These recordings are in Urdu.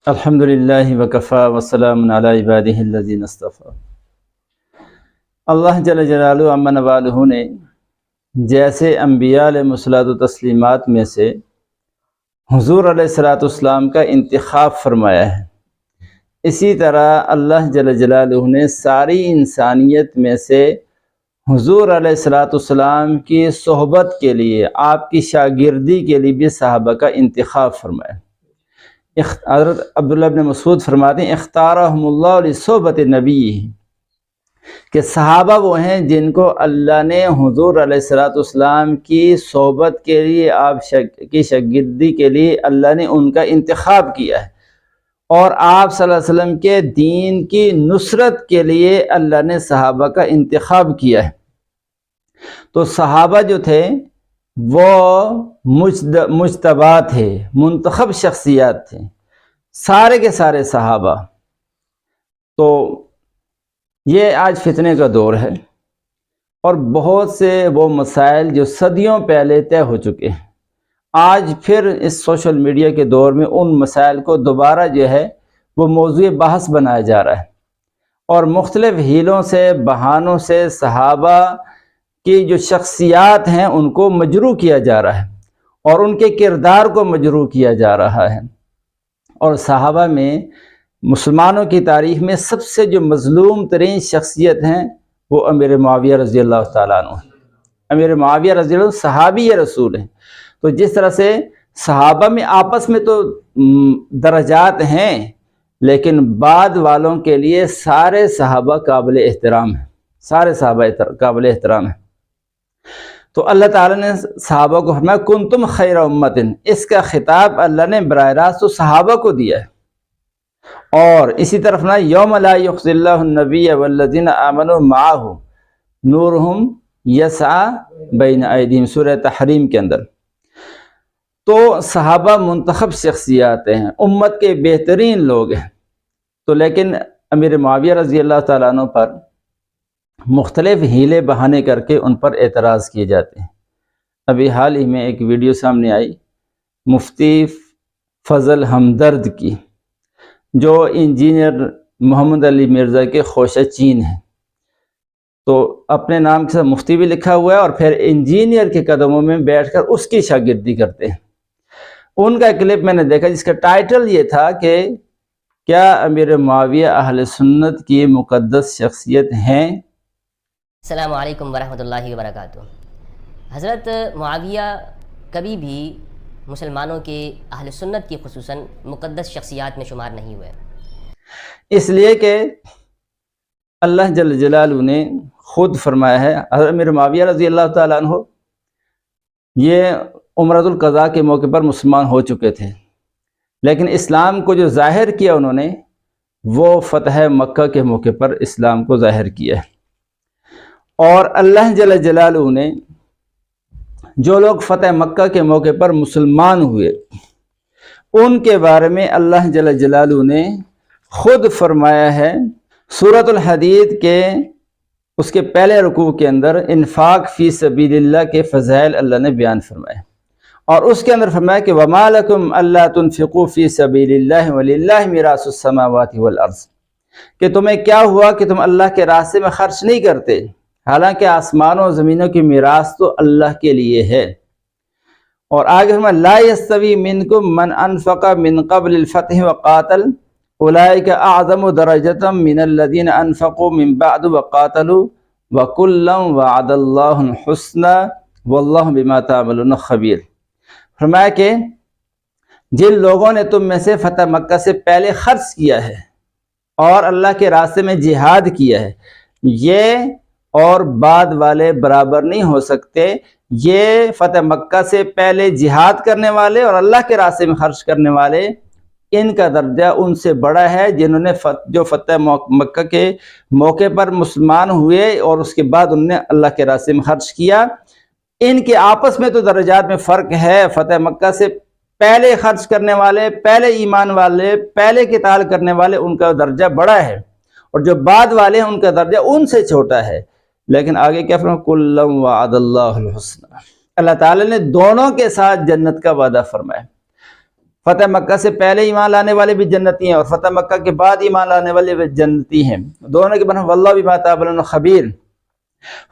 الحمدللہ وکفا وسلام علی عبادہ الذین اصطفیٰ۔ اللہ جل جلالہ امن والہ نے جیسے انبیاء علیہ الصلوۃ والتسلیمات میں سے حضور علیہ الصلوۃ والسلام کا انتخاب فرمایا ہے، اسی طرح اللہ جل جلالہ نے ساری انسانیت میں سے حضور علیہ الصلوۃ والسلام کی صحبت کے لیے، آپ کی شاگردی کے لیے بھی صحابہ کا انتخاب فرمایا۔ حضرت عبداللہ بن مسعود فرماتے ہیں اختارہم اللہ لصحبت نبی، کہ صحابہ وہ ہیں جن کو اللہ نے حضور علیہ الصلوۃ والسلام کی صحبت کے لیے، آپ کی شاگردی کے لیے اللہ نے ان کا انتخاب کیا ہے، اور آپ صلی اللہ علیہ وسلم کے دین کی نصرت کے لیے اللہ نے صحابہ کا انتخاب کیا ہے۔ تو صحابہ جو تھے وہ مجتبی تھے، منتخب شخصیات تھے، سارے کے سارے صحابہ۔ تو یہ آج فتنے کا دور ہے، اور بہت سے وہ مسائل جو صدیوں پہلے طے ہو چکے ہیں، آج پھر اس سوشل میڈیا کے دور میں ان مسائل کو دوبارہ جو ہے وہ موضوع بحث بنایا جا رہا ہے، اور مختلف ہیلوں سے، بہانوں سے صحابہ کی جو شخصیات ہیں ان کو مجروح کیا جا رہا ہے، اور ان کے کردار کو مجروح کیا جا رہا ہے۔ اور صحابہ میں مسلمانوں کی تاریخ میں سب سے جو مظلوم ترین شخصیت ہیں وہ امیر معاویہ رضی اللہ تعالیٰ عنہ ہیں۔ امیر معاویہ رضی اللہ عنہ صحابی رسول ہیں۔ تو جس طرح سے صحابہ میں آپس میں تو درجات ہیں، لیکن بعد والوں کے لیے سارے صحابہ قابل احترام ہیں، سارے صحابہ قابل احترام ہیں۔ تو اللہ تعالیٰ نے صحابہ کو فرمایا کنتم خیر امت، اس کا خطاب اللہ نے براہ راست صحابہ کو دیا ہے۔ اور اسی طرف نا یوم لا یخزی اللہ النبی والذین آمنوا معہ نورہم یسعی بین ایدیہم، سورہ تحریم کے اندر۔ تو صحابہ منتخب شخصیات ہیں، امت کے بہترین لوگ ہیں۔ تو لیکن امیر معاویہ رضی اللہ تعالیٰ عنہ پر مختلف ہیلے بہانے کر کے ان پر اعتراض کیے جاتے ہیں۔ ابھی حال ہی میں ایک ویڈیو سامنے آئی مفتی فضل ہمدرد کی، جو انجینئر محمد علی مرزا کے خوشہ چین ہیں۔ تو اپنے نام کے ساتھ مفتی بھی لکھا ہوا ہے، اور پھر انجینئر کے قدموں میں بیٹھ کر اس کی شاگردی کرتے ہیں۔ ان کا کلپ میں نے دیکھا جس کا ٹائٹل یہ تھا کہ کیا امیر معاویہ اہل سنت کی مقدس شخصیت ہیں؟ السلام علیکم ورحمۃ اللہ وبرکاتہ۔ حضرت معاویہ کبھی بھی مسلمانوں کے اہل سنت کی خصوصاً مقدس شخصیات میں شمار نہیں ہوئے، اس لیے کہ اللہ جل جلالہ نے خود فرمایا ہے۔ حضرت امیر معاویہ رضی اللہ تعالیٰ عنہ یہ عمرۃ القضاء کے موقع پر مسلمان ہو چکے تھے، لیکن اسلام کو جو ظاہر کیا انہوں نے وہ فتح مکہ کے موقع پر اسلام کو ظاہر کیا ہے۔ اور اللہ جل جلالہ نے جو لوگ فتح مکہ کے موقع پر مسلمان ہوئے ان کے بارے میں اللہ جل جلالہ نے خود فرمایا ہے سورۃ الحدید کے اس کے پہلے رکوع کے اندر انفاق فی سبیل اللہ کے فضائل اللہ نے بیان فرمائے، اور اس کے اندر فرمایا کہ وَمَا لَكُمْ أَلَّا تُنْفِقُوا فِي سَبِيلِ اللَّهِ وَلِلَّهِ مِيرَاثُ السَّمَاوَاتِ وَالْأَرْضِ، کہ تمہیں کیا ہوا کہ تم اللہ کے راستے میں خرچ نہیں کرتے، حالانکہ آسمانوں و زمینوں کی میراث تو اللہ کے لیے ہے۔ اور آگے فرمایا لا يستوی منکم من انفق من قبل الفتح وقاتل اولئک اعظم درجۃ من الذین انفقوا من بعد وقاتلوا وکلا وعد اللہ الحسنى واللہ بما تعملون خبیر۔ فرمایا کہ جن لوگوں نے تم میں سے فتح مکہ سے پہلے خرچ کیا ہے اور اللہ کے راستے میں جہاد کیا ہے، یہ اور بعد والے برابر نہیں ہو سکتے۔ یہ فتح مکہ سے پہلے جہاد کرنے والے اور اللہ کے راستے میں خرچ کرنے والے، ان کا درجہ ان سے بڑا ہے جنہوں نے جو فتح مکہ کے موقع پر مسلمان ہوئے اور اس کے بعد انہوں نے اللہ کے راستے میں خرچ کیا۔ ان کے آپس میں تو درجات میں فرق ہے، فتح مکہ سے پہلے خرچ کرنے والے، پہلے ایمان والے، پہلے قتال کرنے والے، ان کا درجہ بڑا ہے، اور جو بعد والے ہیں ان کا درجہ ان سے چھوٹا ہے۔ لیکن آگے کیا فرمایا کلا وعد اللہ الحسنى، اللہ تعالیٰ نے دونوں کے ساتھ جنت کا وعدہ فرمایا۔ فتح مکہ سے پہلے ایمان لانے والے بھی جنتی ہیں اور فتح مکہ کے بعد ایمان لانے والے بھی جنتی ہیں، دونوں کے بنا واللہ بما تعملون خبیر،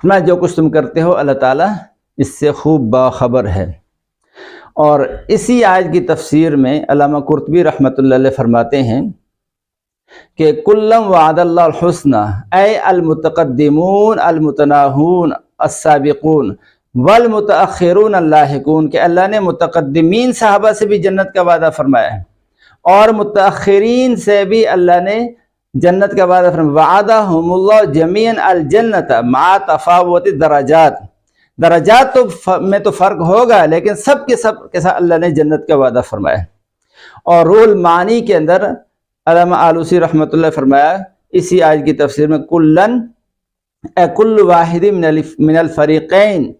فرمایا جو کچھ تم کرتے ہو اللہ تعالیٰ اس سے خوب باخبر ہے۔ اور اسی آیت کی تفسیر میں علامہ قرطبی رحمۃ اللہ علیہ فرماتے ہیں کہ کلم وعد اللہ الحسنى اے المتقدمون المتناہون السابقون والمتاخرون اللاحقون، کہ اللہ نے متقدمین صحابہ سے بھی جنت کا وعدہ فرمایا ہے اور متاخرین سے بھی اللہ نے جنت کا وعدہ فرمایا۔ وعدہم اللہ جمیعا الجنت مع تفاوت درجات، درجات تو میں تو فرق ہوگا لیکن سب کے ساتھ اللہ نے جنت کا وعدہ فرمایا۔ اور روح المعانی کے اندر علامہ آلوسی رحمۃ اللہ فرمایا اسی آیت کی تفسیر میں کلن اے کل واحد من الفریقین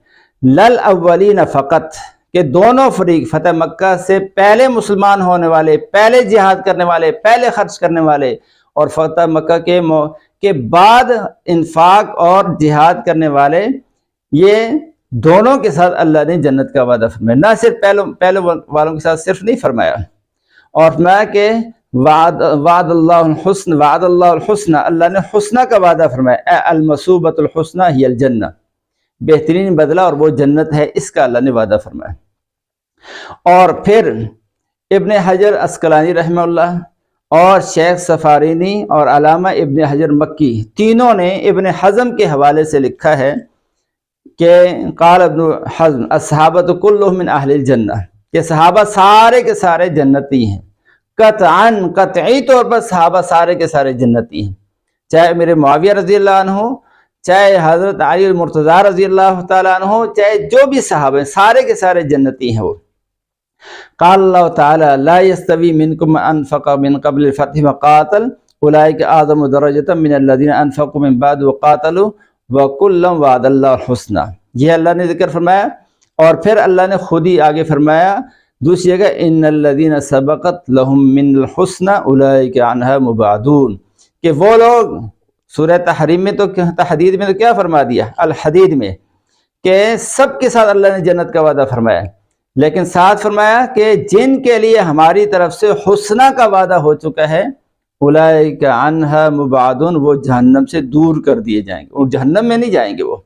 للاولین فقط، کہ دونوں فریق فتح مکہ سے پہلے مسلمان ہونے والے، پہلے جہاد کرنے والے، پہلے خرچ کرنے والے، اور فتح مکہ کے بعد انفاق اور جہاد کرنے والے، یہ دونوں کے ساتھ اللہ نے جنت کا وعدہ فرمایا، نہ صرف پہلے والوں کے ساتھ صرف نہیں فرمایا، اور فرمایا کہ وعد اللہ الحسن، وعد اللہ الحسن، اللہ نے حسنہ کا وعدہ فرمایا، اے المثوبۃ الحسنہ ہی الجنہ، بہترین بدلہ اور وہ جنت ہے، اس کا اللہ نے وعدہ فرمایا۔ اور پھر ابن حجر عسقلانی رحمہ اللہ اور شیخ سفارینی اور علامہ ابن حجر مکی تینوں نے ابن حزم کے حوالے سے لکھا ہے کہ قال ابن حزم الصحابۃ کلہم من اہل الجنہ، کہ صحابہ سارے کے سارے جنتی ہیں، قطعاً قطعی طور پر صحابہ سارے کے سارے جنتی ہیں، چاہے میرے معاویہ رضی اللہ عنہ ہو، چاہے حضرت علی المرتضیٰ رضی اللہ تعالیٰ عنہ ہو، چاہے جو بھی صحابہ ہیں سارے کے سارے جنتی ہیں وہ۔ قال اللہ تعالیٰ لا يستوی منکم من انفق من قبل الفتح وقاتل اولئک اعظم درجۃ من الذین انفقوا من بعد وقاتلوا وکلا وعد اللہ الحسنى، یہ اللہ نے ذکر فرمایا۔ اور پھر اللہ نے خود ہی آگے فرمایا دوسری جگہ ان الذین سبقت لهم من الحسنى اولئک عنها مبعدون، کہ وہ لوگ سورہ تحریم میں تو تحدید میں تو کیا فرما دیا، الحدید میں، کہ سب کے ساتھ اللہ نے جنت کا وعدہ فرمایا، لیکن ساتھ فرمایا کہ جن کے لیے ہماری طرف سے حسنہ کا وعدہ ہو چکا ہے اولئک عنہا مبعدون، وہ جہنم سے دور کر دیے جائیں گے، وہ جہنم میں نہیں جائیں گے وہ۔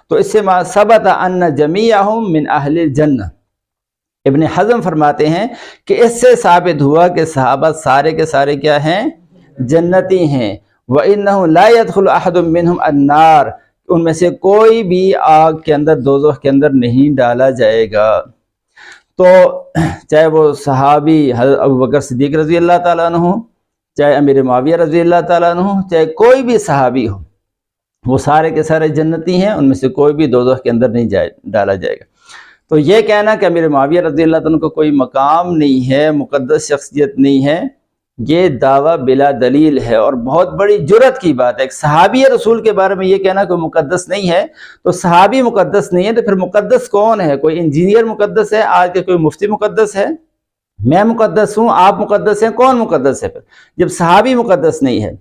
تو اس سے ما ثبت ان جمیعہم من اہل الجنہ، ابن حزم فرماتے ہیں کہ اس سے ثابت ہوا کہ صحابہ سارے کے سارے کیا ہیں، جنتی ہیں۔ وَإِنَّهُ لَا يَدْخُلُ أَحَدٌ مِّنْهُمْ النَّارِ، ان میں سے کوئی بھی آگ کے اندر، دوزخ کے اندر نہیں ڈالا جائے گا۔ تو چاہے وہ صحابی حضرت ابوبکر صدیق رضی اللہ تعالیٰ عنہ ہو، چاہے امیر معاویہ رضی اللہ تعالیٰ عنہ ہو، چاہے کوئی بھی صحابی ہو، وہ سارے کے سارے جنتی ہیں، ان میں سے کوئی بھی دوزخ کے اندر نہیں ڈالا جائے گا۔ تو یہ کہنا کہ امیر معاویہ رضی اللہ تعالیٰ عنہ کو کوئی مقام نہیں ہے، مقدس شخصیت نہیں ہے، یہ دعویٰ بلا دلیل ہے اور بہت بڑی جرت کی بات ہے۔ ایک صحابی رسول کے بارے میں یہ کہنا کوئی مقدس نہیں ہے، تو صحابی مقدس نہیں ہے تو پھر مقدس کون ہے؟ کوئی انجینئر مقدس ہے؟ آج کے کوئی مفتی مقدس ہے؟ میں مقدس ہوں، آپ مقدس ہیں، کون مقدس ہے پھر جب صحابی مقدس نہیں ہے؟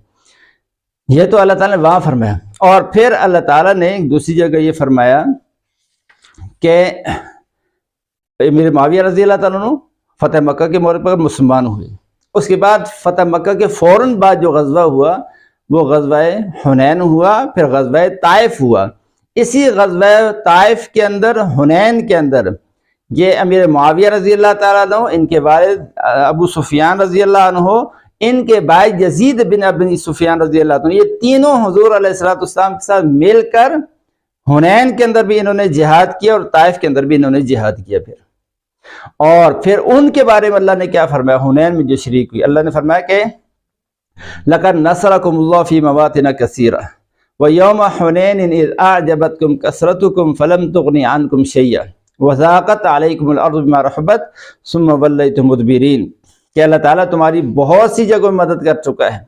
یہ تو اللہ تعالیٰ نے وہاں فرمایا۔ اور پھر اللہ تعالیٰ نے ایک دوسری جگہ یہ فرمایا کہ امیر معاویہ رضی اللہ تعالیٰ عنہ فتح مکہ کے موقع پر مسلمان ہوئے، اس کے بعد فتح مکہ کے فوراً بعد جو غزوہ ہوا وہ غزوہ حنین ہوا، پھر غزوہ طائف ہوا۔ اسی غزوہ طائف کے اندر، حنین کے اندر، یہ امیر معاویہ رضی اللہ تعالیٰ عنہ، ان کے والد ابو سفیان رضی اللہ عنہ، ان کے بھائی یزید بن ابی سفیان رضی اللہ عنہ، یہ تینوں حضور علیہ السلام کے ساتھ مل کر حنین کے اندر بھی انہوں نے جہاد کیا اور طائف کے اندر بھی انہوں نے جہاد کیا۔ اور پھر ان کے بارے میں اللہ نے کیا فرمایا؟ حنین میں جو شریک ہوئی، اللہ نے فرمایا کہ لَقَدْ نَصَرَكُمُ اللَّهُ فِي مَوَاطِنَ كَثِيرًا وَيَوْمَ حُنَيْنٍ إِذْ أَعْجَبَتْكُمْ كَثْرَتُكُمْ فَلَمْ تُغْنِ عَنْكُمْ شَيْئًا وَضَاقَتْ عَلَيْكُمُ الْأَرْضُ بِمَا رَحُبَتْ ثُمَّ وَلَّيْتُمْ مُدْبِرِينَ، کہ اللہ تعالیٰ تمہاری بہت سی جگہوں میں مدد کر چکا ہے،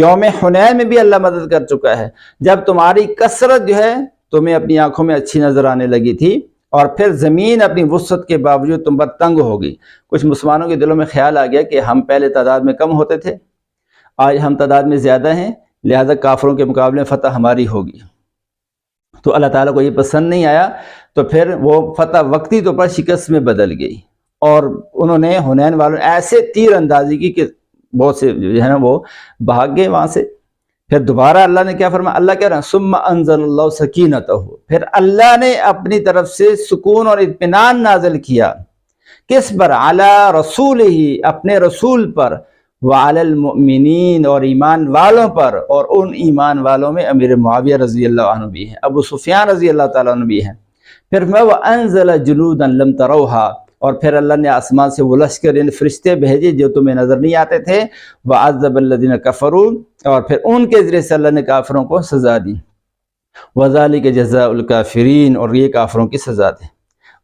یوم حنین میں بھی اللہ مدد کر چکا ہے، جب تمہاری کثرت جو ہے تمہیں اپنی آنکھوں میں اچھی نظر آنے لگی تھی، اور پھر زمین اپنی وسعت کے باوجود تم پر تنگ ہو گئی۔ کچھ مسلمانوں کے دلوں میں خیال آ گیا کہ ہم پہلے تعداد میں کم ہوتے تھے، آج ہم تعداد میں زیادہ ہیں، لہذا کافروں کے مقابلے میں فتح ہماری ہوگی۔ تو اللہ تعالیٰ کو یہ پسند نہیں آیا، تو پھر وہ فتح وقتی طور پر شکست میں بدل گئی، اور انہوں نے حنین والوں ایسے تیر اندازی کی کہ بہت سے جو ہے نا وہ بھاگ گئے وہاں سے۔ پھر دوبارہ اللہ نے کیا فرمایا، اللہ کہہ رہا ہے ثم انزل اللہ سکینتہ، پھر اللہ نے اپنی طرف سے سکون اور اطمینان نازل کیا، کس پر؟ علی رسول ہی، اپنے رسول پر، وعلی المؤمنین، اور ایمان والوں پر، اور ان ایمان والوں میں امیر معاویہ رضی اللہ عنہ بھی ہیں، ابو سفیان رضی اللہ تعالیٰ عنہ بھی ہیں۔ پھر میں وَأَنزَلَ جُنُودًا لَمْ تَرَوْهَا، اور پھر اللہ نے آسمان سے وہ لشکر یعنی فرشتے بھیجے جو تمہیں نظر نہیں آتے تھے، وَعَذَّبَ الَّذِينَ كَفَرُوا، اور پھر ان کے ذریعے سے اللہ نے کافروں کو سزا دی، وَذَلِكَ جَزَاءُ الْكَافِرِينَ، اور یہ کافروں کی سزا تھی۔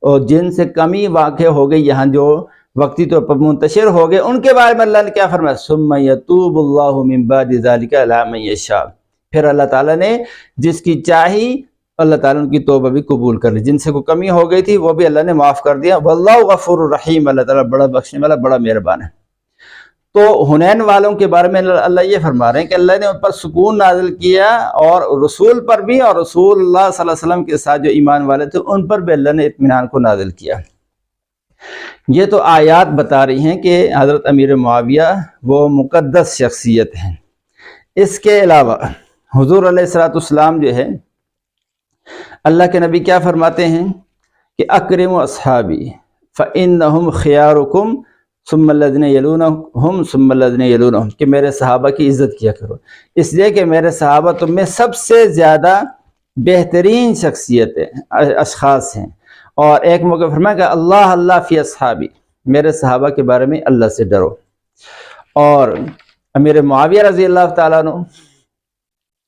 اور جن سے کمی واقع ہو گئی یہاں جو وقتی طور پر منتشر ہو گئے، ان کے بارے میں اللہ نے کیا فرمایا، ثُمَّ يَتُوبُ اللَّهُ مِن بَعْدِ ذَلِكَ عَلَىٰ مَن يَشَاءُ، پھر اللہ تعالیٰ نے جس کی چاہی اللہ تعالیٰ ان کی توبہ بھی قبول کر لی، جن سے کوئی کمی ہو گئی تھی وہ بھی اللہ نے معاف کر دیا۔ واللہ غفور الرحیم، اللہ تعالیٰ بڑا بخشنے والا، بڑا مہربان ہے۔ تو حنین والوں کے بارے میں اللہ یہ فرما رہے ہیں کہ اللہ نے ان پر سکون نازل کیا، اور رسول پر بھی، اور رسول اللہ صلی اللہ علیہ وسلم کے ساتھ جو ایمان والے تھے ان پر بھی اللہ نے اطمینان کو نازل کیا۔ یہ تو آیات بتا رہی ہیں کہ حضرت امیر معاویہ وہ مقدس شخصیت ہیں۔ اس کے علاوہ حضور علیہ الصلوۃ والسلام جو ہے، اللہ کے نبی کیا فرماتے ہیں کہ اکرموا اصحابی فانہم خیارکم ثم الذین یلونہم ثم الذین یلونہم، کہ میرے صحابہ کی عزت کیا کرو، اس لیے کہ میرے صحابہ تم میں سب سے زیادہ بہترین شخصیت اشخاص ہیں۔ اور ایک موقع فرمایا کہ اللہ اللہ فی اصحابی، میرے صحابہ کے بارے میں اللہ سے ڈرو۔ اور امیر معاویہ رضی اللہ تعالیٰ عنہ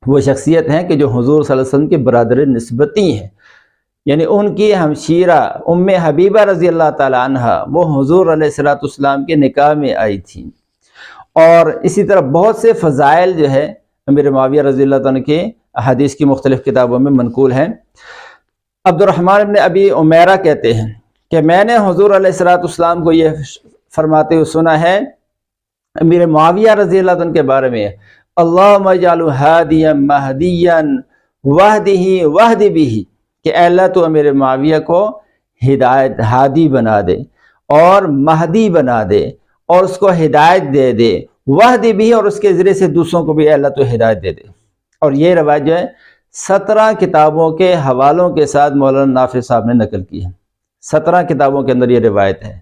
وہ شخصیت ہیں کہ جو حضور صلی اللہ علیہ وسلم کے برادر نسبتی ہیں، یعنی ان کی ہمشیرہ ام حبیبہ رضی اللہ تعالیٰ عنہ وہ حضور علیہ الصلوۃ والسلام کے نکاح میں آئی تھیں۔ اور اسی طرح بہت سے فضائل جو ہے امیر معاویہ رضی اللہ تعالیٰ عنہ کے احادیث کی مختلف کتابوں میں منقول ہیں۔ عبد الرحمن بن ابی عمیرہ کہتے ہیں کہ میں نے حضور علیہ الصلوۃ والسلام کو یہ فرماتے ہوئے سنا ہے امیر معاویہ رضی اللہ عنہ کے بارے میں، اللہم اجعلہ ہادیا مہدیا وحدہ وحد بہ، کہ اے اللہ تو امیر معاویہ کو ہدایت ہادی بنا دے اور مہدی بنا دے اور اس کو ہدایت دے دے، وحد بھی، اور اس کے ذریعے سے دوسروں کو بھی اے اللہ تو ہدایت دے دے۔ اور یہ روایت جو ہے 17 کتابوں کے حوالوں کے ساتھ مولانا نافع صاحب نے نقل کی ہے۔ 17 کتابوں کے اندر یہ روایت ہے،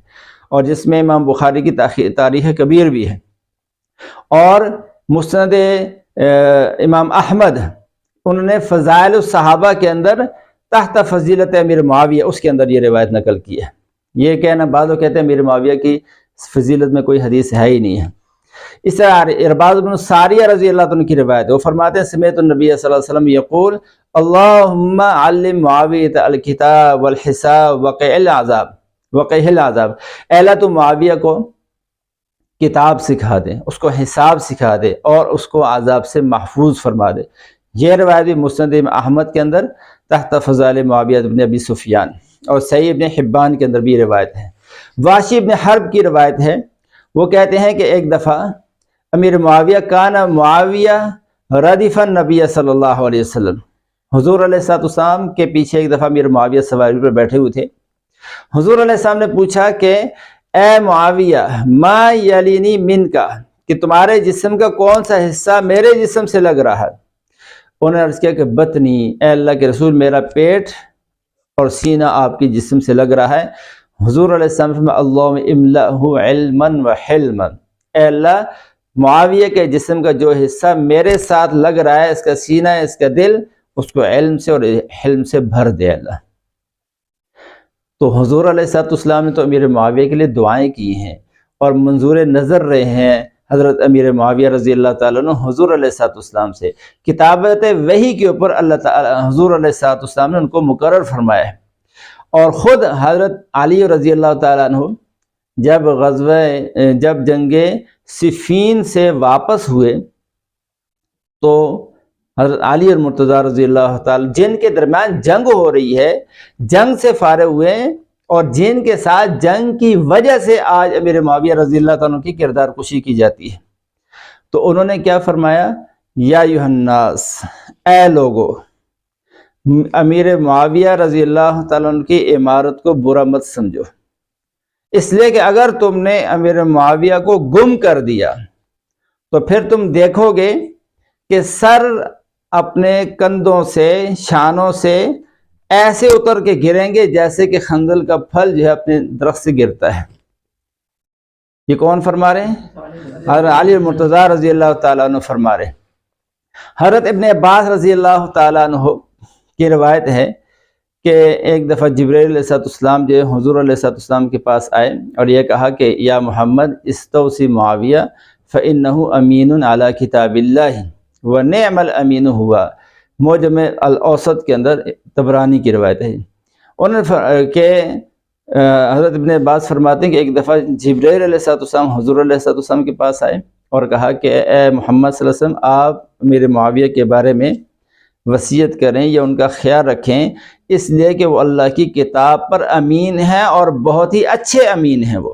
اور جس میں امام بخاری کی تاریخ کبیر بھی ہے، اور مسند امام احمد انہوں نے فضائل الصحابہ کے اندر تحت فضیلت امیر معاویہ اس کے اندر یہ روایت نقل کی ہے۔ یہ کہنا بعض لوگ کہتے ہیں امیر معاویہ کی فضیلت میں کوئی حدیث ہے ہی نہیں ہے۔ اس طرح ارباز بن ساریہ رضی اللہ عنہ کی روایت ہے، وہ فرماتے ہیں سمعت النبی صلی اللہ علیہ وسلم یقول اللہم علم معاویہ الکتاب والحساب وقع العذاب، اے اللہ تو معاویہ کو کتاب سکھا دے، اس کو حساب سکھا دے، اور اس کو عذاب سے محفوظ فرما دے۔ یہ روایت بھی مسند احمد کے اندر تحت فضائل معاویہ بن ابی سفیان، اور صحیح ابن حبان کے اندر بھی یہ روایت ہے۔ واشی ابن حرب کی روایت ہے، وہ کہتے ہیں کہ ایک دفعہ امیر معاویہ کان معاویہ ردف النبی صلی اللہ علیہ وسلم، حضور علیہ السلام کے پیچھے ایک دفعہ امیر معاویہ سواری پر بیٹھے ہوئے تھے۔ حضور علیہ السلام نے پوچھا کہ اے معاویہ ما یلینی من کا، کہ تمہارے جسم کا کون سا حصہ میرے جسم سے لگ رہا ہے؟ انہوں نے عرض کیا کہ بطنی، اے اللہ کے رسول میرا پیٹ اور سینہ آپ کی جسم سے لگ رہا ہے۔ حضور علیہ السلام فرمایا اللہم املأہ علما وحلما، اے اللہ معاویہ کے جسم کا جو حصہ میرے ساتھ لگ رہا ہے، اس کا سینہ، اس کا دل، اس کو علم سے اور حلم سے بھر دے اللہ۔ تو حضور علیہ السلام نے تو امیر معاویہ کے لیے دعائیں کی ہیں، اور منظور نظر رہے ہیں حضرت امیر معاویہ رضی اللہ تعالیٰ عنہ حضور علیہ السلام سے۔ کتابت وحی کے اوپر اللہ تعالیٰ حضور علیہ السلام نے ان کو مقرر فرمایا ہے۔ اور خود حضرت علی رضی اللہ تعالیٰ عنہ جب جنگ صفین سے واپس ہوئے تو حضرت علی اور مرتضیٰ رضی اللہ تعالیٰ جن کے درمیان جنگ ہو رہی ہے، جنگ سے فارغ ہوئے، اور جن کے ساتھ جنگ کی وجہ سے آج امیر معاویہ رضی اللہ عنہ کی کردار کشی کی جاتی ہے، تو انہوں نے کیا فرمایا، یا ایھا الناس، اے لوگو، امیر معاویہ رضی اللہ تعالیٰ عنہ کی امارت کو برا مت سمجھو، اس لیے کہ اگر تم نے امیر معاویہ کو گم کر دیا تو پھر تم دیکھو گے کہ سر اپنے کندھوں سے، شانوں سے ایسے اتر کے گریں گے جیسے کہ خنزل کا پھل جو ہے اپنے درخت سے گرتا ہے۔ یہ کون فرما رہے ہیں؟ حضرت علی مرتضیٰ رضی اللہ تعالیٰ عنہ فرما رہے ہیں۔ حضرت ابن عباس رضی اللہ تعالیٰ عنہ کی روایت ہے کہ ایک دفعہ جبرائیل علیہ السلام جو حضور علیہ السلام کے پاس آئے اور یہ کہا کہ یا محمد استوصی معاویہ فإنہ امین علی کتاب اللہ ونعم الامین ہوا۔ معجم الاوسط کے اندر طبرانی کی روایت ہے۔ انہوں نے کہ حضرت ابن عباس فرماتے ہیں کہ ایک دفعہ جبرائیل علیہ السلام حضور علیہ السلام کے پاس آئے اور کہا کہ اے محمد صلی اللہ علیہ وسلم آپ میرے معاویہ کے بارے میں وصیت کریں یا ان کا خیال رکھیں، اس لیے کہ وہ اللہ کی کتاب پر امین ہے اور بہت ہی اچھے امین ہیں وہ۔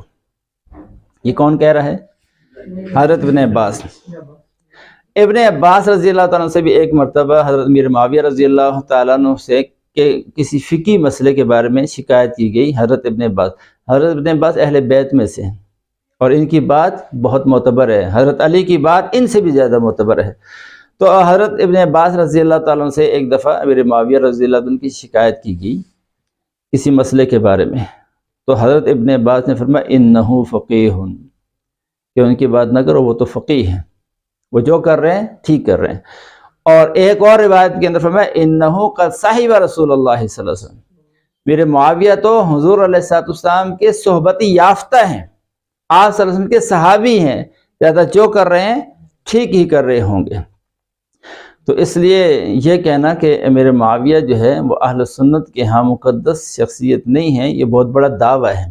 یہ کون کہہ رہا ہے؟ حضرت ابن عباس۔ ابن عباس رضی اللہ تعالیٰ عنہ سے بھی ایک مرتبہ حضرت امیر معاویہ رضی اللہ تعالیٰ عنہ سے کہ کسی فقہی مسئلے کے بارے میں شکایت کی گئی۔ حضرت ابن عباس اہل بیت میں سے ہیں اور ان کی بات بہت معتبر ہے، حضرت علی کی بات ان سے بھی زیادہ معتبر ہے۔ تو حضرت ابن عباس رضی اللہ تعالیٰ عنہ سے ایک دفعہ امیر معاویہ رضی اللہ عنہ کی شکایت کی گئی کسی مسئلے کے بارے میں، تو حضرت ابن عباس نے فرمایا انہ فقیہ، کہ ان کی بات نہ کرو، وہ تو فقیہ ہیں، وہ جو کر رہے ہیں ٹھیک کر رہے ہیں۔ اور ایک اور روایت کے اندر فرمایا انہ قد صاحب رسول اللہ صلی اللہ علیہ وسلم، میرے معاویہ تو حضور علیہ السلام کے صحبتی یافتہ ہیں، آپ صلی اللہ علیہ وسلم کے صحابی ہیں، زیادہ جو کر رہے ہیں ٹھیک ہی کر رہے ہوں گے۔ تو اس لیے یہ کہنا کہ امیر معاویہ جو ہے وہ اہل سنت کے ہاں مقدس شخصیت نہیں ہے، یہ بہت بڑا دعویٰ ہے۔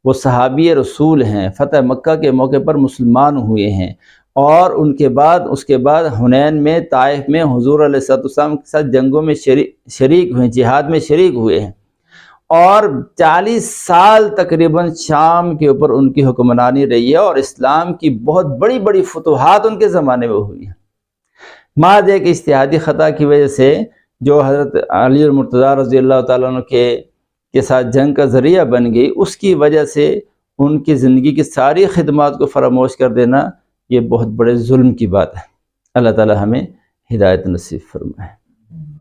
وہ صحابی رسول ہیں، فتح مکہ کے موقع پر مسلمان ہوئے ہیں، اور اس کے بعد حنین میں، طائف میں حضور علیہ السلام کے ساتھ جنگوں میں شریک ہوئے، جہاد میں شریک ہوئے ہیں، اور 40 سال تقریباً شام کے اوپر ان کی حکمرانی رہی ہے، اور اسلام کی بہت بڑی بڑی فتوحات ان کے زمانے میں ہوئی ہیں۔ محض ایک اجتہادی خطا کی وجہ سے جو حضرت علی مرتضیٰ رضی اللہ تعالیٰ عنہ کے ساتھ جنگ کا ذریعہ بن گئی، اس کی وجہ سے ان کی زندگی کی ساری خدمات کو فراموش کر دینا یہ بہت بڑے ظلم کی بات ہے۔ اللہ تعالی ہمیں ہدایت نصیب فرمائے۔